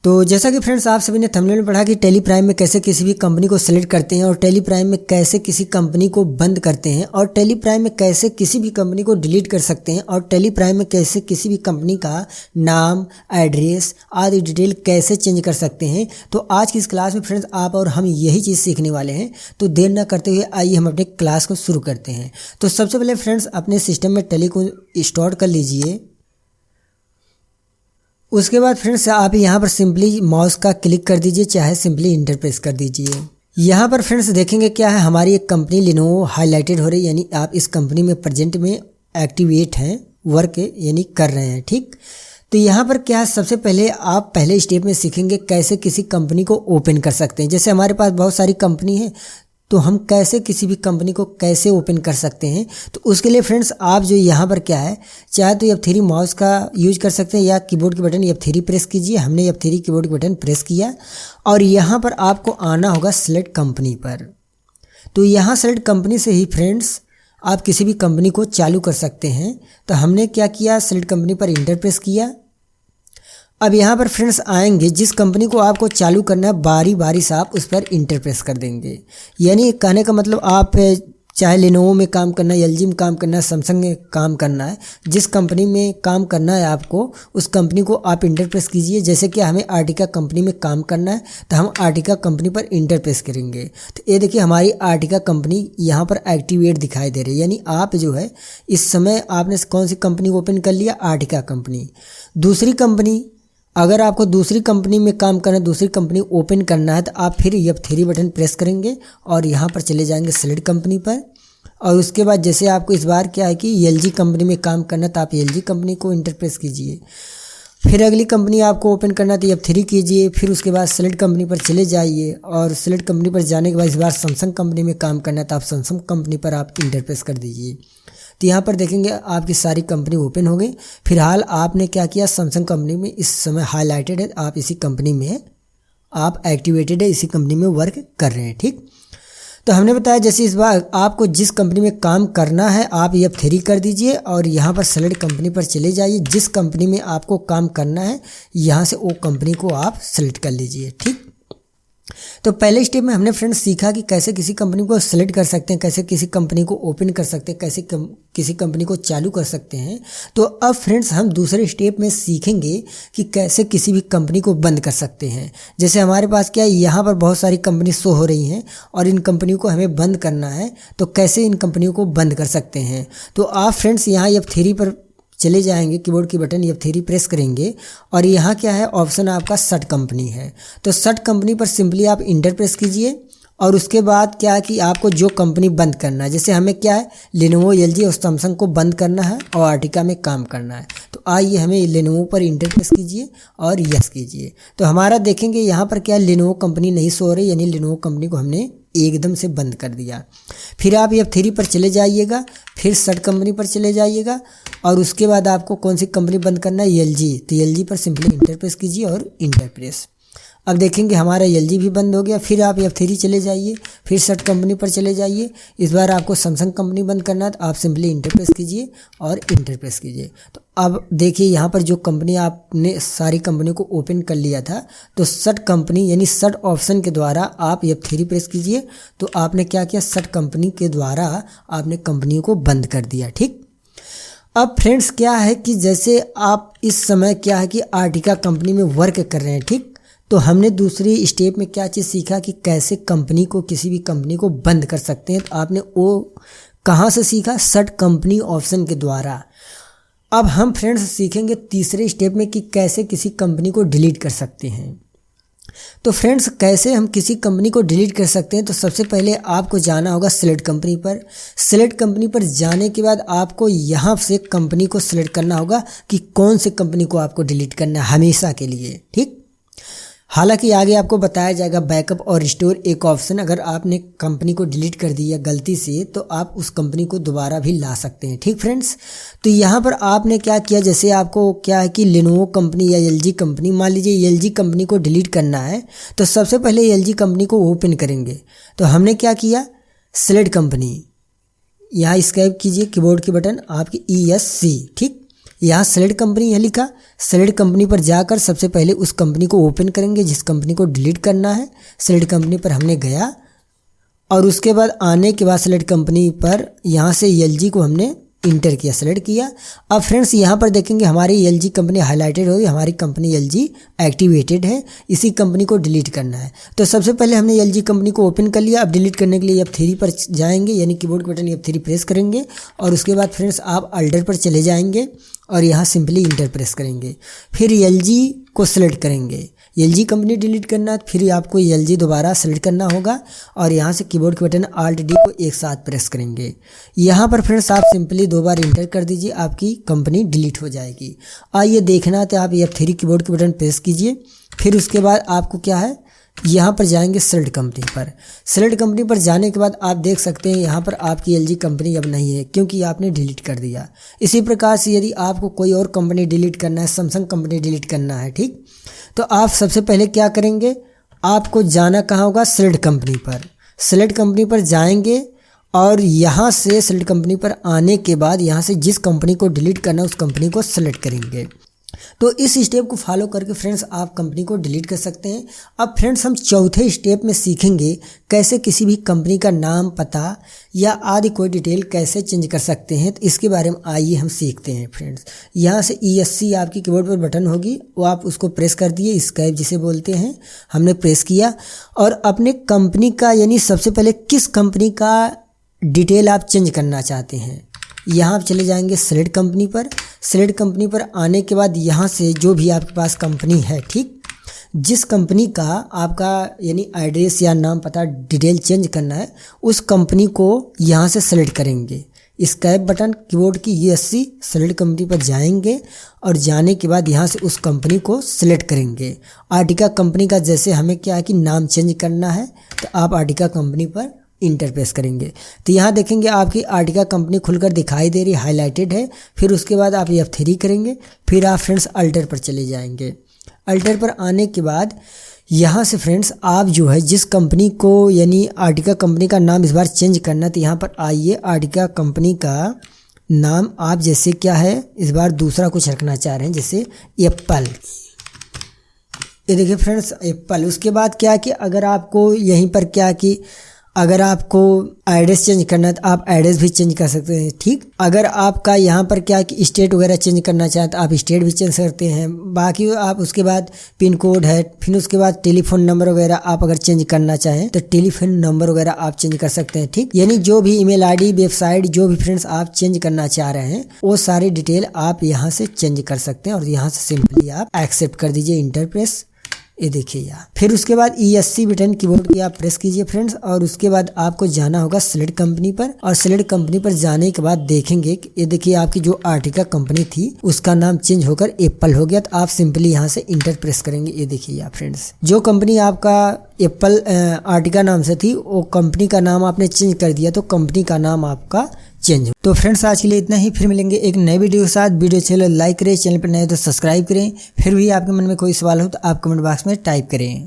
तो जैसा कि फ्रेंड्स आप सभी ने थंबनेल में पढ़ा कि टैली प्राइम में कैसे किसी भी कंपनी को सिलेक्ट करते हैं और टैली प्राइम में कैसे किसी कंपनी को बंद करते हैं और टैली प्राइम में कैसे किसी भी कंपनी को डिलीट कर सकते हैं और टैली प्राइम में कैसे किसी भी कंपनी का नाम, एड्रेस आदि डिटेल कैसे चेंज कर सकते हैं। तो आज की इस क्लास में फ्रेंड्स आप और हम यही चीज़ सीखने वाले हैं। तो देर न करते हुए आइए हम अपने क्लास को शुरू करते हैं। तो सबसे पहले फ्रेंड्स अपने सिस्टम में टैली को इंस्टॉल कर लीजिए। उसके बाद फ्रेंड्स आप यहाँ पर सिंपली माउस का क्लिक कर दीजिए, चाहे सिंपली इंटर प्रेस कर दीजिए। यहाँ पर फ्रेंड्स देखेंगे क्या है, हमारी एक कंपनी लिनोवो हाईलाइटेड हो रही है, यानी आप इस कंपनी में प्रेजेंट में एक्टिवेट हैं, वर्क यानी कर रहे हैं। ठीक, तो यहाँ पर क्या है, सबसे पहले आप पहले स्टेप में सीखेंगे कैसे किसी कंपनी को ओपन कर सकते हैं। जैसे हमारे पास बहुत सारी कंपनी है, तो हम कैसे किसी भी कंपनी को कैसे ओपन कर सकते हैं। तो उसके लिए फ्रेंड्स आप जो यहाँ पर क्या है, चाहे तो F3 माउस का यूज कर सकते हैं या कीबोर्ड के बटन F3 प्रेस कीजिए। हमने F3 कीबोर्ड के बटन प्रेस किया और यहाँ पर आपको आना होगा सिलेक्ट कंपनी पर। तो यहाँ सेलेक्ट कंपनी से ही फ्रेंड्स आप किसी भी कंपनी को चालू कर सकते हैं। तो हमने क्या किया, सेलेक्ट कंपनी पर इंटर प्रेस किया। अब यहाँ पर फ्रेंड्स आएंगे, जिस कंपनी को आपको चालू करना है बारी बारी से आप उस पर इंटर प्रेस कर देंगे। यानी कहने का मतलब आप चाहे लिनोवो में काम करना है, LG में काम करना है, सैमसंग में काम करना है, जिस कंपनी में काम करना है आपको उस कंपनी को आप इंटर प्रेस कीजिए। जैसे कि हमें आर्टिका कंपनी में काम करना है तो हम आर्टिका कंपनी पर इंटर प्रेस करेंगे। तो ये देखिए हमारी आर्टिका कंपनी यहाँ पर एक्टिवेट दिखाई दे रही है। यानी आप जो है इस समय आपने कौन सी कंपनी ओपन कर लिया, आर्टिका कंपनी। दूसरी कंपनी, अगर आपको दूसरी कंपनी में काम करना है, दूसरी कंपनी ओपन करना है, तो आप फिर F3 बटन प्रेस करेंगे और यहाँ पर चले जाएंगे सेलेक्ट कंपनी पर। और उसके बाद जैसे आपको इस बार क्या है कि LG कंपनी में काम करना है तो आप LG कंपनी को इंटर प्रेस कीजिए। फिर अगली कंपनी आपको ओपन करना है तो F3 कीजिए। फिर उसके बाद सेलेक्ट कंपनी पर चले जाइए और सेलेक्ट कंपनी पर जाने के बाद इस बार सैमसंग कंपनी में काम करना है तो आप सैमसंग कंपनी पर आप इंटर प्रेस कर दीजिए। तो यहाँ पर देखेंगे आपकी सारी कंपनी ओपन हो गई। फिलहाल आपने क्या किया, सैमसंग कंपनी में इस समय हाईलाइटेड है, आप इसी कंपनी में आप एक्टिवेटेड है, इसी कंपनी में वर्क कर रहे हैं। ठीक, तो हमने बताया जैसे इस बार आपको जिस कंपनी में काम करना है आप F3 कर दीजिए और यहाँ पर सेलेक्ट कंपनी पर चले जाइए। जिस कंपनी में आपको काम करना है यहाँ से वो कंपनी को आप सेलेक्ट कर लीजिए। ठीक, तो पहले स्टेप में हमने फ्रेंड्स सीखा कि कैसे किसी कंपनी को सेलेक्ट कर सकते हैं, कैसे किसी कंपनी को ओपन कर सकते हैं, कैसे किसी कंपनी को चालू कर सकते हैं। तो अब फ्रेंड्स हम दूसरे स्टेप में सीखेंगे कि कैसे किसी भी कंपनी को बंद कर सकते हैं। जैसे हमारे पास क्या है, यहाँ पर बहुत सारी कंपनी शो हो रही हैं और इन कंपनियों को हमें बंद करना है, तो कैसे इन कंपनियों को बंद कर सकते हैं। तो आप फ्रेंड्स यहाँ F3 पर चले जाएंगे, कीबोर्ड की बटन F3 प्रेस करेंगे और यहाँ क्या है ऑप्शन आपका शट कंपनी है। तो शट कंपनी पर सिंपली आप इंटर प्रेस कीजिए और उसके बाद क्या है कि आपको जो कंपनी बंद करना है, जैसे हमें क्या है लिनोवो, LG और सैमसंग को बंद करना है और आर्टिका में काम करना है। तो आइए हमें लिनोवो पर इंटर प्रेस कीजिए और यस कीजिए। तो हमारा देखेंगे यहाँ पर क्या लिनोवो कंपनी नहीं शो हो रही, यानी लिनोवो कंपनी को हमने एकदम से बंद कर दिया। फिर आप F3 पर चले जाइएगा, फिर शट कंपनी पर चले जाइएगा और उसके बाद आपको कौन सी कंपनी बंद करना है, LG। तो LG पर सिंपली इंटर प्रेस कीजिए और इंटर प्रेस। अब देखेंगे हमारा LG भी बंद हो गया। फिर आप F3 चले जाइए, फिर शट कंपनी पर चले जाइए। इस बार आपको सैमसंग कंपनी बंद करना है तो आप सिंपली इंटर प्रेस कीजिए और इंटर प्रेस कीजिए। तो अब देखिए यहाँ पर जो कंपनी आपने सारी कंपनी को ओपन कर लिया था, तो शट कंपनी यानी शट ऑप्शन के द्वारा आप F3 प्रेस कीजिए। तो आपने क्या किया, शट कंपनी के द्वारा आपने कंपनियों को बंद कर दिया। ठीक, अब फ्रेंड्स क्या है कि जैसे आप इस समय क्या है कि आर्टिका कंपनी में वर्क कर रहे हैं। ठीक, तो हमने दूसरी स्टेप में क्या चीज़ सीखा कि कैसे कंपनी को, किसी भी कंपनी को बंद कर सकते हैं। तो आपने वो कहाँ से सीखा, शट कंपनी ऑप्शन के द्वारा। अब हम फ्रेंड्स सीखेंगे तीसरे स्टेप में कि कैसे किसी कंपनी को डिलीट कर सकते हैं। तो फ्रेंड्स कैसे हम किसी कंपनी को डिलीट कर सकते हैं, तो सबसे पहले आपको जाना होगा सेलेक्ट कंपनी पर। सेलेक्ट कंपनी पर जाने के बाद आपको यहाँ से कंपनी को सिलेक्ट करना होगा कि कौन से कंपनी को आपको डिलीट करना है हमेशा के लिए। ठीक, हालांकि आगे आपको बताया जाएगा बैकअप और रिस्टोर एक ऑप्शन, अगर आपने कंपनी को डिलीट कर दिया गलती से तो आप उस कंपनी को दोबारा भी ला सकते हैं। ठीक फ्रेंड्स, तो यहाँ पर आपने क्या किया, जैसे आपको क्या है कि लिनोवो कंपनी या LG कंपनी, मान लीजिए LG कंपनी को डिलीट करना है तो सबसे पहले LG कंपनी को ओपन करेंगे। तो हमने क्या किया, सेलेक्ट कंपनी, यहाँ स्क्रैप कीजिए कीबोर्ड की बटन आपकी ESC। ठीक, यहाँ सेलेक्ट कंपनी यहाँ लिखा, सेलेक्ट कंपनी पर जाकर सबसे पहले उस कंपनी को ओपन करेंगे जिस कंपनी को डिलीट करना है। सेलेक्ट कंपनी पर हमने गया और उसके बाद आने के बाद सेलेक्ट कंपनी पर यहाँ से LG को हमने इंटर किया, सेलेक्ट किया। अब फ्रेंड्स यहाँ पर देखेंगे हमारी LG कंपनी हाईलाइटेड होगी, हमारी कंपनी LG एक्टिवेटेड है, इसी कंपनी को डिलीट करना है। तो सबसे पहले हमने LG कंपनी को ओपन कर लिया। अब डिलीट करने के लिए F3 पर जाएंगे, यानी कीबोर्ड के बटन F3 प्रेस करेंगे और उसके बाद फ्रेंड्स आप अल्टर पर चले जाएंगे और यहाँ सिंपली इंटर प्रेस करेंगे। फिर LG को सिलेक्ट करेंगे, LG कंपनी डिलीट करना है, फिर आपको LG दोबारा सेलेक्ट करना होगा और यहाँ से कीबोर्ड के बटन Alt D को एक साथ प्रेस करेंगे। यहाँ पर फ्रेंड्स आप सिंपली 2 बार इंटर कर दीजिए, आपकी कंपनी डिलीट हो जाएगी। आइए देखना तो आप F3 कीबोर्ड के बटन प्रेस कीजिए। फिर उसके बाद आपको क्या है, यहाँ पर जाएंगे सेलेक्ट कंपनी पर। सेलेक्ट कंपनी पर जाने के बाद आप देख सकते हैं यहाँ पर आपकी LG कंपनी अब नहीं है क्योंकि आपने डिलीट कर दिया। इसी प्रकार से यदि आपको कोई और कंपनी डिलीट करना है, सैमसंग कंपनी डिलीट करना है, ठीक, तो आप सबसे पहले क्या करेंगे, आपको जाना कहाँ होगा, सेलेक्ट कंपनी पर। सेलेक्ट कंपनी पर जाएंगे और यहाँ से सेलेक्ट कंपनी पर आने के बाद यहाँ से जिस कंपनी को डिलीट करना है उस कंपनी को सेलेक्ट करेंगे। तो इस स्टेप को फॉलो करके फ्रेंड्स आप कंपनी को डिलीट कर सकते हैं। अब फ्रेंड्स हम चौथे स्टेप में सीखेंगे कैसे किसी भी कंपनी का नाम, पता या आदि कोई डिटेल कैसे चेंज कर सकते हैं। तो इसके बारे में आइए हम सीखते हैं फ्रेंड्स। यहाँ से ESC आपकी कीबोर्ड पर बटन होगी, वो आप उसको प्रेस कर दिए, एस्केप जिसे बोलते हैं, हमने प्रेस किया और अपने कंपनी का यानी सबसे पहले किस कंपनी का डिटेल आप चेंज करना चाहते हैं, यहाँ आप चले जाएंगे सेलेक्ट कंपनी पर। सेलेक्ट कंपनी पर आने के बाद यहाँ से जो भी आपके पास कंपनी है, ठीक, जिस कंपनी का आपका यानी एड्रेस या नाम, पता, डिटेल चेंज करना है उस कंपनी को यहाँ से सेलेक्ट करेंगे। एस्केप बटन कीबोर्ड की ESC, सेलेक्ट कंपनी पर जाएंगे और जाने के बाद यहाँ से उस कंपनी को सिलेक्ट करेंगे। आर्टिका कंपनी का जैसे हमें क्या है कि नाम चेंज करना है तो आप आर्टिका कंपनी पर इंटर प्रेस करेंगे। तो यहाँ देखेंगे आपकी आर्टिका कंपनी खुलकर दिखाई दे रही, हाईलाइटेड है। फिर उसके बाद आप F3 करेंगे, फिर आप फ्रेंड्स अल्टर पर चले जाएंगे। अल्टर पर आने के बाद यहाँ से फ्रेंड्स आप जो है जिस कंपनी को यानी आर्टिका कंपनी का नाम इस बार चेंज करना है तो यहाँ पर आइए, आर्टिका कंपनी का नाम आप जैसे क्या है इस बार दूसरा कुछ रखना चाह रहे हैं, जैसे एप्पल। ये देखिए फ्रेंड्स एप्पल। उसके बाद क्या कि अगर आपको यहीं पर क्या कि अगर आपको एड्रेस चेंज करना है तो आप एड्रेस भी चेंज कर सकते हैं, ठीक। अगर आपका यहाँ पर क्या कि स्टेट वगैरह चेंज करना चाहें तो आप स्टेट भी चेंज करते हैं। बाकी आप उसके बाद पिन कोड है, फिर उसके बाद टेलीफोन नंबर वगैरह आप अगर चेंज करना चाहें तो टेलीफोन नंबर वगैरह आप चेंज कर सकते हैं, ठीक। यानी जो भी ईमेल ID, वेबसाइट, जो भी फ्रेंड्स आप चेंज करना चाह रहे हैं वो सारी डिटेल आप यहाँ से चेंज कर सकते हैं और यहाँ से सिंपली आप एक्सेप्ट कर दीजिए, इंटर प्रेस। ये देखिए यहाँ। फिर उसके बाद ESC बटन कीबोर्ड की आप प्रेस कीजिए फ्रेंड्स और उसके बाद आपको जाना होगा सेलेक्ट कंपनी पर। और सेलेक्ट कंपनी पर जाने के बाद देखेंगे कि ये देखिए आपकी जो आर्टिका कंपनी थी उसका नाम चेंज होकर एप्पल हो गया। तो आप सिंपली यहाँ से इंटर प्रेस करेंगे। ये देखिए यहाँ फ्रेंड्स, जो कंपनी आपका एप्पल आर्टिका नाम से थी वो कंपनी का नाम आपने चेंज कर दिया तो कंपनी का नाम आपका चेंज हो। तो फ्रेंड्स आज के लिए इतना ही, फिर मिलेंगे एक नए वीडियो के साथ। वीडियो अच्छे लगे लाइक करें, चैनल पर नए तो सब्सक्राइब करें। फिर भी आपके मन में कोई सवाल हो तो आप कमेंट बॉक्स में टाइप करें।